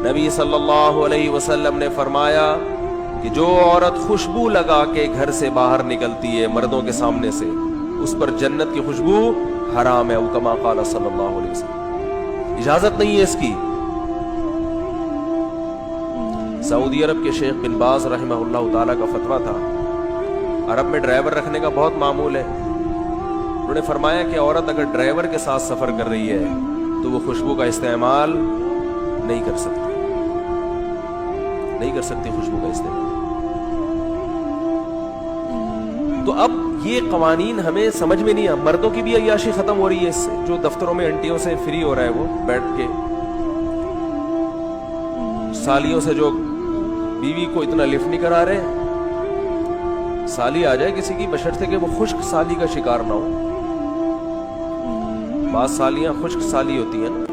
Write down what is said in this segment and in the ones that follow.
نبی صلی اللہ علیہ وسلم نے فرمایا کہ جو عورت خوشبو لگا کے گھر سے باہر نکلتی ہے مردوں کے سامنے سے، اس پر جنت کی خوشبو حرام ہے، وہ کما قال صلی اللہ علیہ وسلم، اجازت نہیں ہے اس کی۔ سعودی عرب کے شیخ بن باز رحمہ اللہ تعالیٰ کا فتویٰ تھا، عرب میں ڈرائیور رکھنے کا بہت معمول ہے، انہوں نے فرمایا کہ عورت اگر ڈرائیور کے ساتھ سفر کر رہی ہے تو وہ خوشبو کا استعمال نہیں کر سکتی، نہیں کر سکتی خوشبو کا استعمال۔ تو اب یہ قوانین ہمیں سمجھ میں نہیں آ، مردوں کی بھی عیاشی ختم ہو رہی ہے اس سے، جو دفتروں میں انٹیوں سے فری ہو رہا ہے وہ بیٹھ کے، سالیوں سے جو بیوی کو اتنا لفٹ نہیں کرا رہے، سالی آ جائے کسی کی بشرطے کہ وہ خشک سالی کا شکار نہ ہو، بعض سالیاں خشک سالی ہوتی ہیں نا،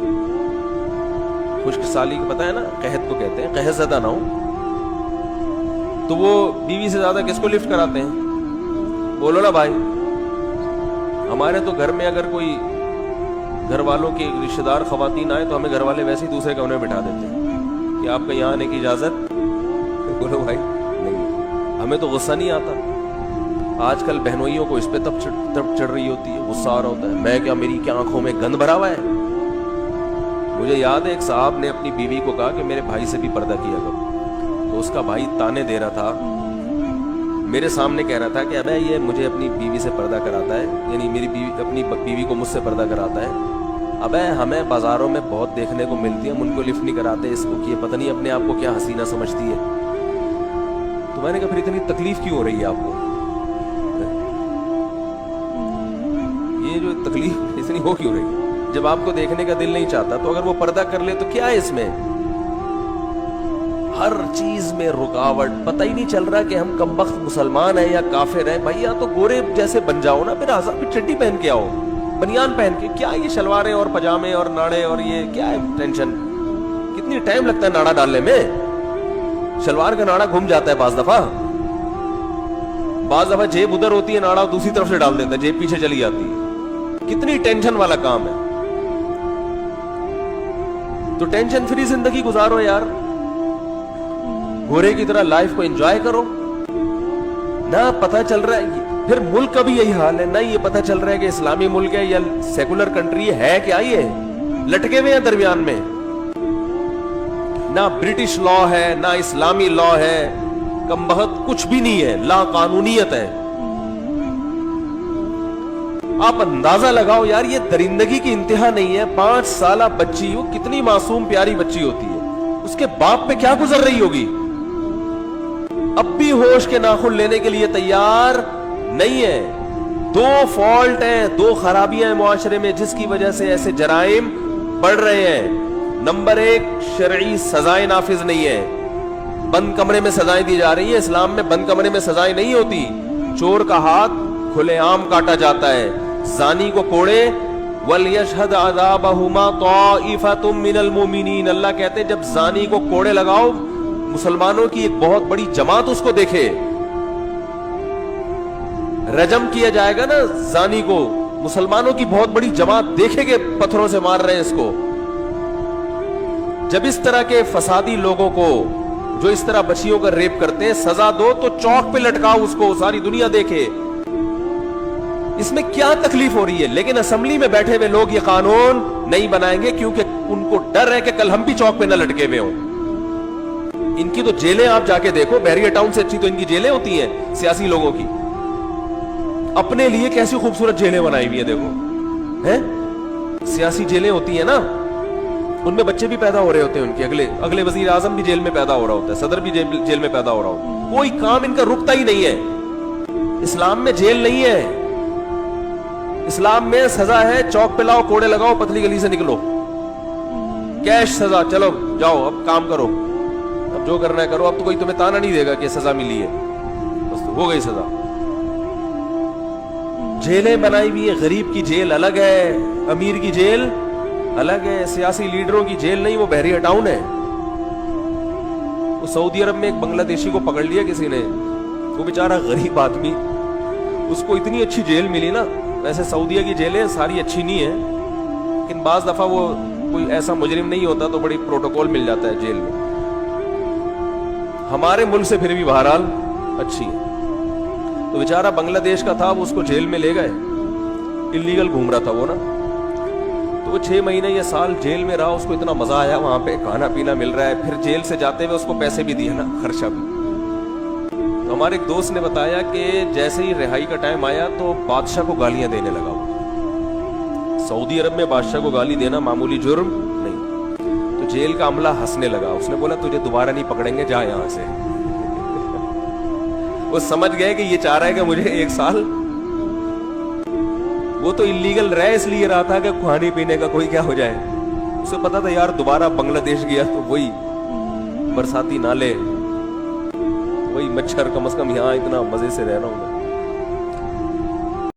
خشک سالی کو پتہ ہے نا، قحط کو کہتے ہیں، قحط زدہ نہ ہو، تو وہ بیوی سے زیادہ کس کو لفٹ کراتے ہیں؟ بولو نا بھائی، ہمارے تو گھر میں اگر کوئی گھر والوں کے رشتہ دار خواتین آئے تو ہمیں گھر والے ویسے ہی دوسرے کمرے میں بٹھا دیتے ہیں کہ آپ کا یہاں آنے کی اجازت، بولو بھائی نہیں، ہمیں تو غصہ نہیں آتا۔ آج کل بہنوئیوں کو اس پہ تب چڑھ رہی ہوتی ہے، غصہ آ رہا ہوتا ہے، میں کیا، میری کیا آنکھوں میں گند بھرا ہوا ہے؟ مجھے یاد ہے ایک صاحب نے اپنی بیوی کو کہا کہ میرے بھائی سے بھی پردہ کیا کرو، تو اس کا بھائی تانے دے رہا تھا، میرے سامنے کہہ رہا تھا کہ ابے یہ مجھے اپنی بیوی سے پردہ کراتا ہے، یعنی میری بیوی اپنی بیوی کو مجھ سے پردہ کراتا ہے، ابے ہمیں بازاروں میں بہت دیکھنے کو ملتی ہے، ہم ان کو لفٹ نہیں کراتے، اس کو یہ پتہ نہیں اپنے آپ کو کیا حسینہ سمجھتی ہے۔ تو میں نے کہا پھر اتنی تکلیف کیوں ہو رہی ہے آپ کو؟ یہ جو تکلیف اتنی ہو کیوں رہی ہے؟ جب آپ کو دیکھنے کا دل نہیں چاہتا تو اگر وہ پردہ کر لے تو کیا ہے اس میں؟ ہر چیز میں رکاوٹ، پتہ ہی نہیں چل رہا کہ ہم کمبخت مسلمان ہیں یا کافر ہیں۔ بھائی یا تو گورے جیسے بن جاؤ نا، پھر پھر چڈی پہن کے آؤ، بنیان پہن کے، کیا یہ شلواریں اور پجامے اور ناڑے اور یہ کیا ہے ٹینشن؟ کتنی ٹائم لگتا ہے ناڑا ڈالنے میں؟ شلوار کا ناڑا گھوم جاتا ہے بعض دفعہ جیب ادھر ہوتی ہے، ناڑا دوسری طرف سے ڈال دیتا ہے، جیب پیچھے چلی جاتی ہے، کتنی ٹینشن والا کام ہے۔ تو ٹینشن فری زندگی گزارو یار، گورے کی طرح لائف کو انجوائے کرو۔ نہ پتہ چل رہا ہے، پھر ملک کا بھی یہی حال ہے، نہ یہ پتہ چل رہا ہے کہ اسلامی ملک ہے یا سیکولر کنٹری ہے، کیا یہ لٹکے ہوئے ہیں درمیان میں، نہ برٹش لا ہے نہ اسلامی لا ہے، کم بخت کچھ بھی نہیں ہے، لا قانونیت ہے۔ آپ اندازہ لگاؤ یار، یہ درندگی کی انتہا نہیں ہے۔ 5 سالہ بچی، وہ کتنی معصوم پیاری بچی ہوتی ہے، اس کے باپ پہ کیا گزر رہی ہوگی؟ اب بھی ہوش کے ناخن لینے کے لیے تیار نہیں ہے۔ 2 فالٹ ہیں، 2 خرابیاں ہیں معاشرے میں جس کی وجہ سے ایسے جرائم بڑھ رہے ہیں۔ نمبر 1، شرعی سزائیں نافذ نہیں ہے، بند کمرے میں سزائیں دی جا رہی ہیں۔ اسلام میں بند کمرے میں سزائیں نہیں ہوتی، چور کا ہاتھ کھلے عام کاٹا جاتا ہے، زانی کو کوڑے، وَلْيَشْهَدْ عَذَابَهُمَا طَائِفَةٌ مِّنَ الْمُؤْمِنِينَ، اللہ کہتے ہیں جب زانی کو کوڑے لگاؤ، مسلمانوں کی ایک بہت بڑی جماعت اس کو دیکھے، رجم کیا جائے گا نا زانی کو، مسلمانوں کی بہت بڑی جماعت دیکھے کہ پتھروں سے مار رہے ہیں اس کو۔ جب اس طرح کے فسادی لوگوں کو، جو اس طرح بچیوں کا ریپ کرتے ہیں، سزا دو تو چوک پہ لٹکاؤ اس کو، ساری دنیا دیکھے، اس میں کیا تکلیف ہو رہی ہے؟ لیکن اسمبلی میں بیٹھے ہوئے لوگ یہ قانون نہیں بنائیں گے کیونکہ ان کو ڈر ہے کہ کل ہم بھی چوک پہ نہ لٹکے ہوئے ہوں۔ ان کی تو جیلیں آپ جا کے دیکھو، بحریہ ٹاؤن سے اچھی تو ان کی جیلیں ہوتی ہیں سیاسی لوگوں کی، اپنے لیے کیسی خوبصورت جیلیں بنائی ہوئی ہیں دیکھو، ہیں سیاسی جیلیں ہوتی ہیں نا، ان میں بچے بھی پیدا ہو رہے ہوتے ہیں، ان کے اگلے وزیر اعظم بھی جیل میں پیدا ہو رہا ہوتا ہے، صدر بھی جیل میں پیدا ہو رہا ہوتا ہے، کوئی کام ان کا رکتا ہی نہیں ہے۔ اسلام میں جیل نہیں ہے، اسلام میں سزا ہے، چوک پہ لاؤ، کوڑے لگاؤ، پتلی گلی سے نکلو، کیش سزا، چلو جاؤ اب کام کرو، اب جو کرنا ہے کرو، اب تو کوئی تمہیں تانا نہیں دے گا کہ سزا ملی ہے، بس تو ہو گئی سزا۔ جیلیں بنائی ہوئی ہے، غریب کی جیل الگ ہے، امیر کی جیل الگ ہے، سیاسی لیڈروں کی جیل نہیں، وہ بحریہ ٹاؤن ہے۔ وہ سعودی عرب میں ایک بنگلہ دیشی کو پکڑ لیا کسی نے، وہ بیچارہ غریب آدمی، اس کو اتنی اچھی جیل ملی نا، ویسے سعودیہ کی جیلیں ساری اچھی نہیں ہیں، لیکن بعض دفعہ وہ کوئی ایسا مجرم نہیں ہوتا تو بڑی پروٹوکول مل جاتا ہے جیل میں. ہمارے ملک سے پھر بھی بہرحال اچھی ہے. تو بیچارہ بنگلہ دیش کا تھا, وہ اس کو جیل میں لے گئے, انلیگل گھوم رہا تھا وہ نا, تو وہ 6 مہینے یا سال جیل میں رہا. اس کو اتنا مزہ آیا, وہاں پہ کھانا پینا مل رہا ہے, پھر جیل سے جاتے ہوئے اس کو پیسے بھی دیے نا, خرچہ بھی. تو ہمارے ایک دوست نے بتایا کہ جیسے ہی رہائی کا ٹائم آیا تو بادشاہ کو گالیاں دینے لگا. وہ سعودی عرب میں بادشاہ کو گالی دینا معمولی جرم نہیں. تو جیل کا عملہ ہنسنے لگا. اس نے بولا تجھے دوبارہ نہیں پکڑیں گے, جا یہاں سے. وہ سمجھ گئے کہ یہ چاہ رہا ہے کہ مجھے 1 سال, وہ تو انلیگل رہ اس لیے رہا تھا کہ کھانے پینے کا کوئی کیا ہو جائے. اسے پتا تھا یار دوبارہ بنگلہ دیش گیا تو وہی برساتی نالے, وہی مچھر, کم از کم یہاں اتنا مزے سے رہ رہا ہوں.